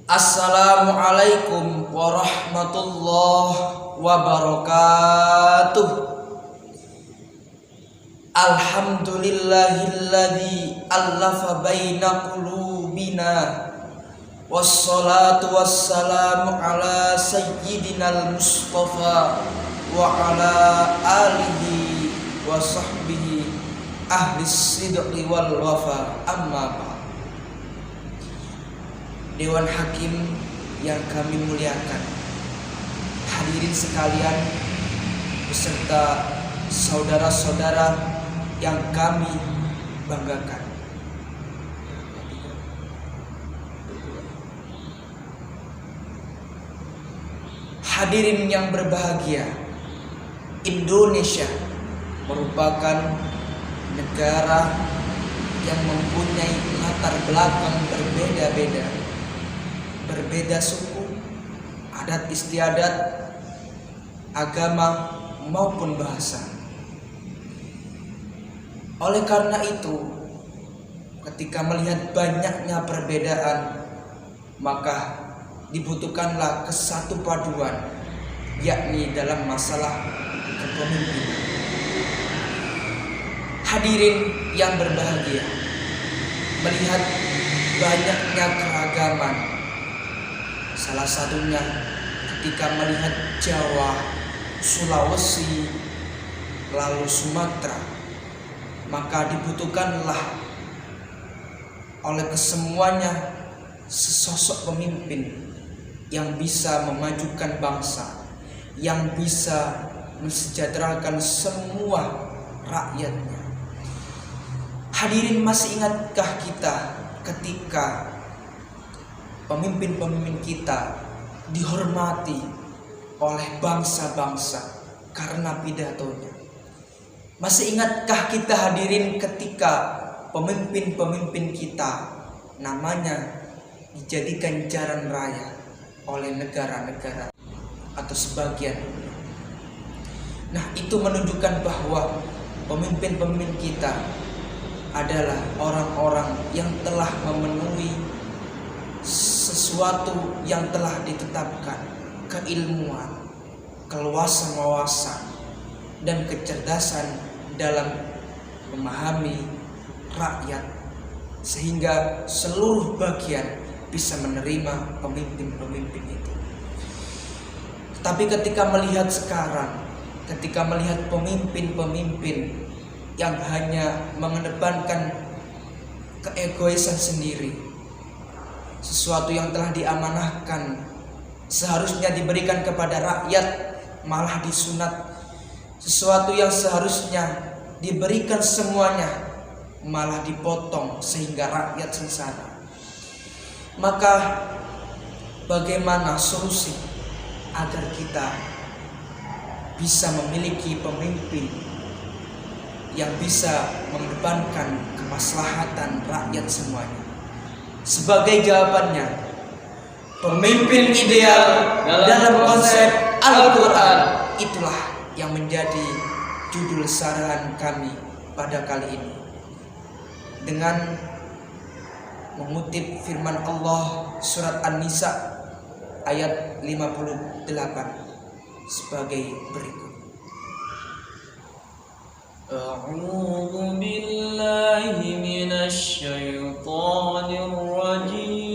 Assalamualaikum warahmatullahi wabarakatuh. Alhamdulillahilladzi allafa baina qulubina. Wassalatu wassalamu ala sayyidinal Mustafa wa ala alihi wa sahbihi ahli sidqi wal wafa, amma ba'd. Dewan Hakim yang kami muliakan, hadirin sekalian beserta saudara-saudara yang kami banggakan. Hadirin yang berbahagia, Indonesia merupakan negara yang mempunyai latar belakang berbeda-beda, berbeda suku, adat istiadat, agama maupun bahasa. Oleh karena itu, ketika melihat banyaknya perbedaan, maka dibutuhkanlah kesatu paduan, yakni dalam masalah kepemimpinan. Hadirin yang berbahagia, melihat banyaknya keragaman, salah satunya ketika melihat Jawa, Sulawesi, lalu Sumatera, maka dibutuhkanlah oleh kesemuanya sesosok pemimpin yang bisa memajukan bangsa, yang bisa mensejahterakan semua rakyatnya. Hadirin, masih ingatkah kita ketika pemimpin-pemimpin kita dihormati oleh bangsa-bangsa karena pidatonya? Masih ingatkah kita hadirin ketika pemimpin-pemimpin kita namanya dijadikan jalan raya oleh negara-negara atau sebagian? Nah, itu menunjukkan bahwa pemimpin-pemimpin kita adalah orang-orang yang telah memenuhi sesuatu yang telah ditetapkan, keilmuan, keluasan wawasan, dan kecerdasan dalam memahami rakyat, sehingga seluruh bagian bisa menerima pemimpin-pemimpin itu. Tapi ketika melihat sekarang, ketika melihat pemimpin-pemimpin yang hanya mengedepankan keegoisan sendiri, sesuatu yang telah diamanahkan seharusnya diberikan kepada rakyat malah disunat, sesuatu yang seharusnya diberikan semuanya malah dipotong sehingga rakyat sengsara. Maka bagaimana solusi agar kita bisa memiliki pemimpin yang bisa mengedepankan kemaslahatan rakyat semuanya? Sebagai jawabannya, pemimpin ideal dalam konsep Al-Quran, itulah yang menjadi judul sarahan kami pada kali ini, dengan mengutip firman Allah surat An-Nisa ayat 58 sebagai berikut. A'udzu billahi minasy syaithanir rajim.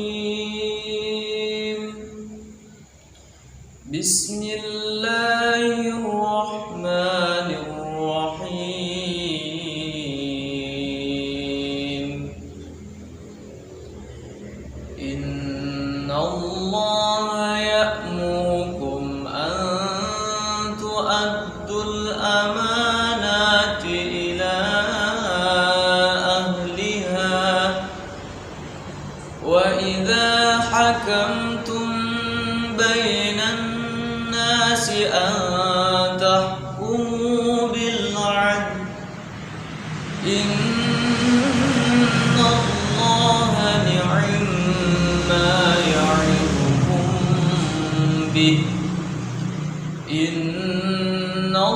Bismillahirrahmanirrahim. Innallaha ya'murukum an tu'addul amanati ila ahliha wa idza hakamtum bainan nasi an tahkumu bil 'adl. Innallaha ni'ma ya'idukum bih. Innallaha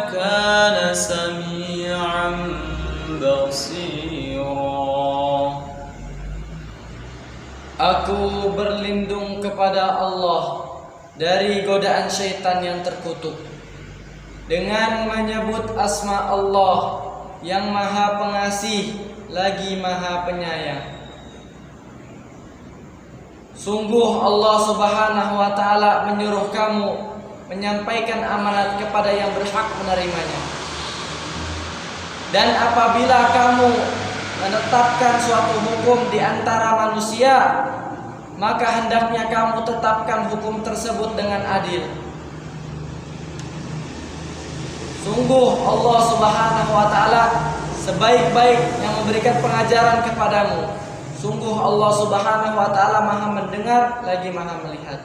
kana sami'an basira. Aku berlindung kepada Allah dari godaan syaitan yang terkutuk dengan menyebut asma Allah yang Maha Pengasih lagi Maha Penyayang. Sungguh Allah Subhanahu wa Ta'ala menyuruh kamu menyampaikan amanat kepada yang berhak menerimanya. Dan apabila kamu menetapkan suatu hukum di antara manusia, maka hendaknya kamu tetapkan hukum tersebut dengan adil. Sungguh Allah Subhanahu wa Ta'ala sebaik-baik yang memberikan pengajaran kepadamu. Sungguh Allah Subhanahu wa Ta'ala Maha mendengar lagi Maha melihat.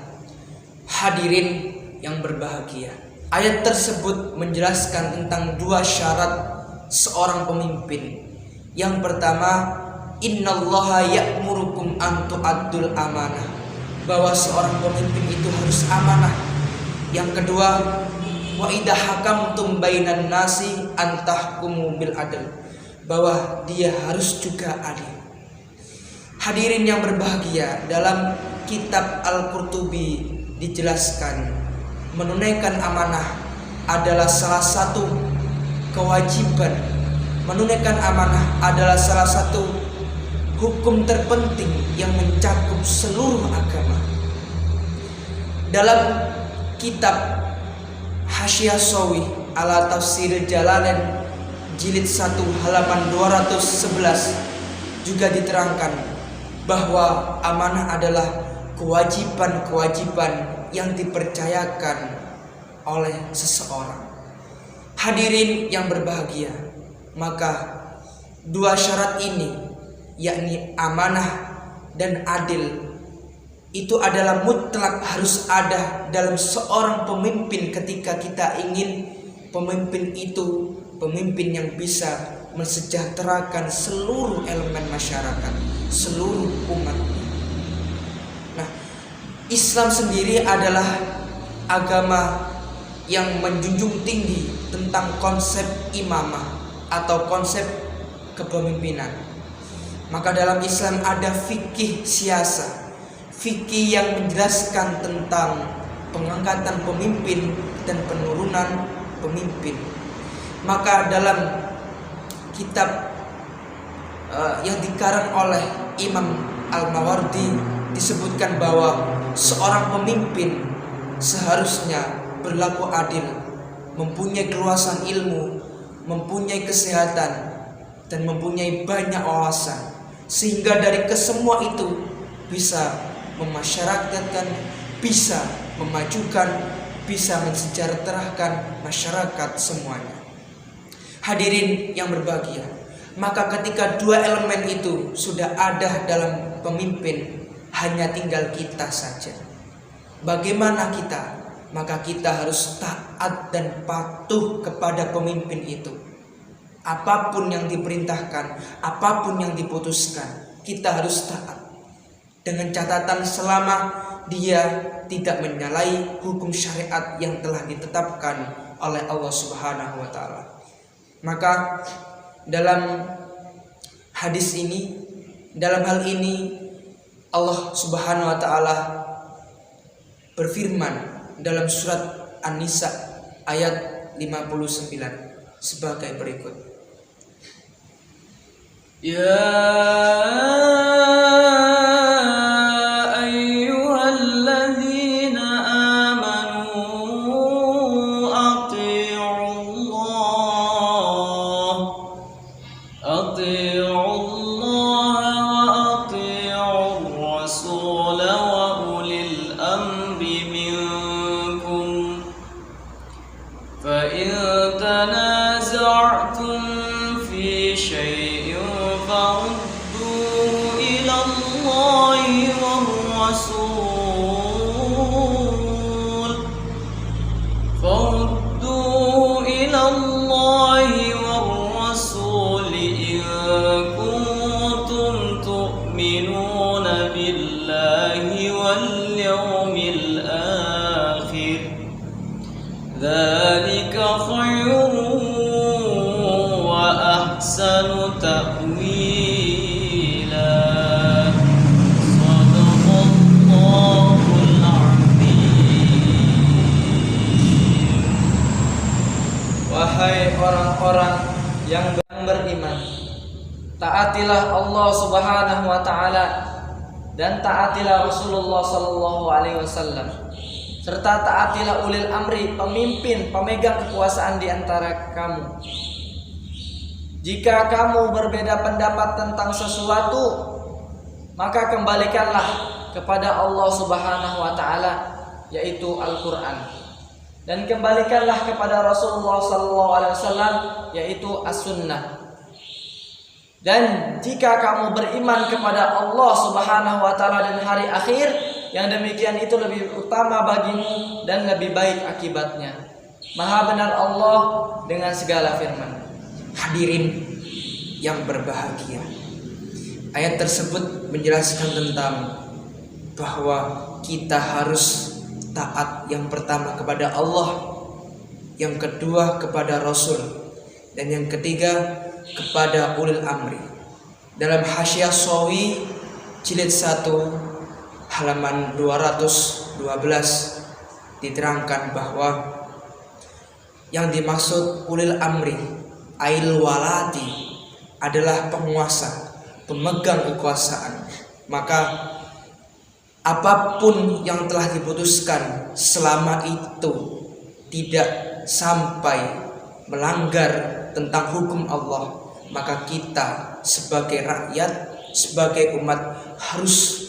Hadirin yang berbahagia, ayat tersebut menjelaskan tentang dua syarat seorang pemimpin. Yang pertama, innallaha ya'murukum an tu'addul amanah, bahwa seorang pemimpin itu harus amanah. Yang kedua, wa idza hakamtum bainan nasi an tahkumu bil adl, bahwa dia harus juga adil. Hadirin yang berbahagia, dalam kitab Al-Qurtubi dijelaskan menunaikan amanah adalah salah satu kewajiban. Menunaikan amanah adalah salah satu hukum terpenting yang mencakup seluruh agama. Dalam kitab Hasyiah Shawi ala Tafsir Jalalain jilid 1 halaman 211 juga diterangkan bahwa amanah adalah kewajiban-kewajiban yang dipercayakan oleh seseorang. Hadirin yang berbahagia, maka dua syarat ini, yakni amanah dan adil, itu adalah mutlak harus ada dalam seorang pemimpin ketika kita ingin pemimpin itu pemimpin yang bisa mensejahterakan seluruh elemen masyarakat, seluruh umatnya. Nah, Islam sendiri adalah agama yang menjunjung tinggi tentang konsep imamah atau konsep kepemimpinan. Maka dalam Islam ada fikih siasa, fikih yang menjelaskan tentang pengangkatan pemimpin dan penurunan pemimpin. Maka dalam kitab yang dikarang oleh Imam Al-Mawardi disebutkan bahwa seorang pemimpin seharusnya berlaku adil, mempunyai keluasan ilmu, mempunyai kesehatan, dan mempunyai banyak wawasan, sehingga dari kesemua itu bisa memasyarakatkan, bisa memajukan, bisa mensejahterakan masyarakat semuanya. Hadirin yang berbahagia, maka ketika dua elemen itu sudah ada dalam pemimpin, hanya tinggal kita saja. Bagaimana kita? Maka kita harus taat dan patuh kepada pemimpin itu. Apapun yang diperintahkan, apapun yang diputuskan, kita harus taat. Dengan catatan selama dia tidak menyalahi hukum syariat yang telah ditetapkan oleh Allah Subhanahu wa Ta'ala. Maka dalam hadis ini, dalam hal ini Allah Subhanahu wa Ta'ala berfirman dalam surat An-Nisa ayat 59 sebagai berikut. Ya ayyuhalladzina amanu ati'ullaha wa ati'ur rasul wa ulil amri minkum fa in tanaza'tum fi syai'in farudduhu ila Allahi war rasul farudduhu ila Allahi war rasul in kuntum tu'minuna billahi wal yawmil akhir dzalika khairun wa ahsanu ta'wila. Shadaqallahu orang-orang yang beriman. Taatilah Allah Subhanahu wa taala dan taatilah Rasulullah sallallahu alaihi wasallam, serta taatilah ulil amri, pemimpin, pemegang kekuasaan di antara kamu. Jika kamu berbeda pendapat tentang sesuatu, maka kembalikanlah kepada Allah Subhanahu wa taala, yaitu Al-Qur'an. Dan kembalikanlah kepada Rasulullah sallallahu alaihi wasallam, yaitu As-Sunnah. Dan jika kamu beriman kepada Allah Subhanahu wa taala dan hari akhir, yang demikian itu lebih utama bagimu dan lebih baik akibatnya. Maha benar Allah dengan segala firman. Hadirin yang berbahagia, ayat tersebut menjelaskan tentang bahwa kita harus taat yang pertama kepada Allah, yang kedua kepada Rasul, dan yang ketiga kepada ulil amri. Dalam Hasyiah Shawi jilid 1 halaman 212 diterangkan bahwa yang dimaksud ulil amri ail walati adalah penguasa, pemegang kekuasaan. Maka apapun yang telah diputuskan selama itu tidak sampai melanggar tentang hukum Allah, maka kita sebagai rakyat, sebagai umat harus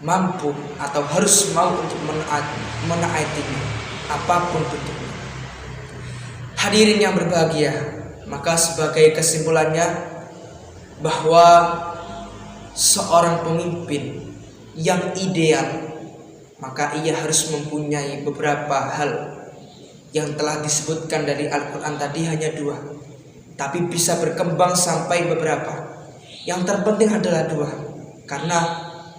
mampu atau harus mau untuk menaatinya apapun bentuknya. Hadirin yang berbahagia, maka sebagai kesimpulannya bahwa seorang pemimpin yang ideal, maka ia harus mempunyai beberapa hal yang telah disebutkan dari Al-Quran tadi hanya 2, tapi bisa berkembang sampai beberapa. Yang terpenting adalah 2, karena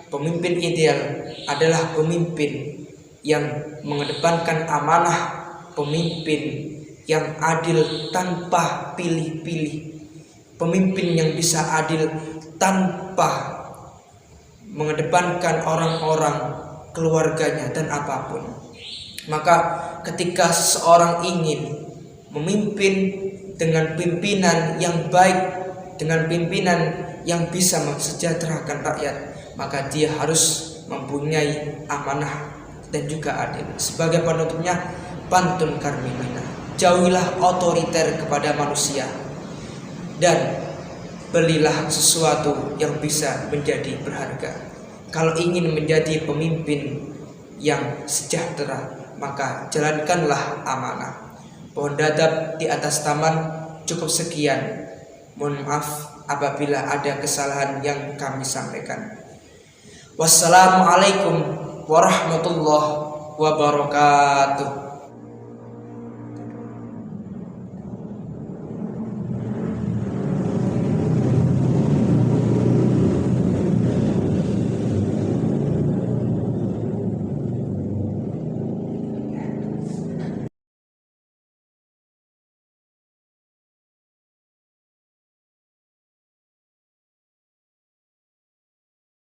pemimpin ideal adalah pemimpin yang mengedepankan amanah, pemimpin yang adil tanpa pilih-pilih, pemimpin yang bisa adil tanpa mengedepankan orang-orang, keluarganya dan apapun. Maka ketika seorang ingin memimpin dengan pimpinan yang baik, dengan pimpinan yang bisa mensejahterakan rakyat, maka dia harus mempunyai amanah dan juga adil. Sebagai penutupnya, pantun karmimina, jauhilah otoriter kepada manusia dan belilah sesuatu yang bisa menjadi berharga. Kalau ingin menjadi pemimpin yang sejahtera, maka jalankanlah amanah. Pohon dadap di atas taman. Cukup sekian. Mohon maaf apabila ada kesalahan yang kami sampaikan. Wassalamualaikum warahmatullahi wabarakatuh.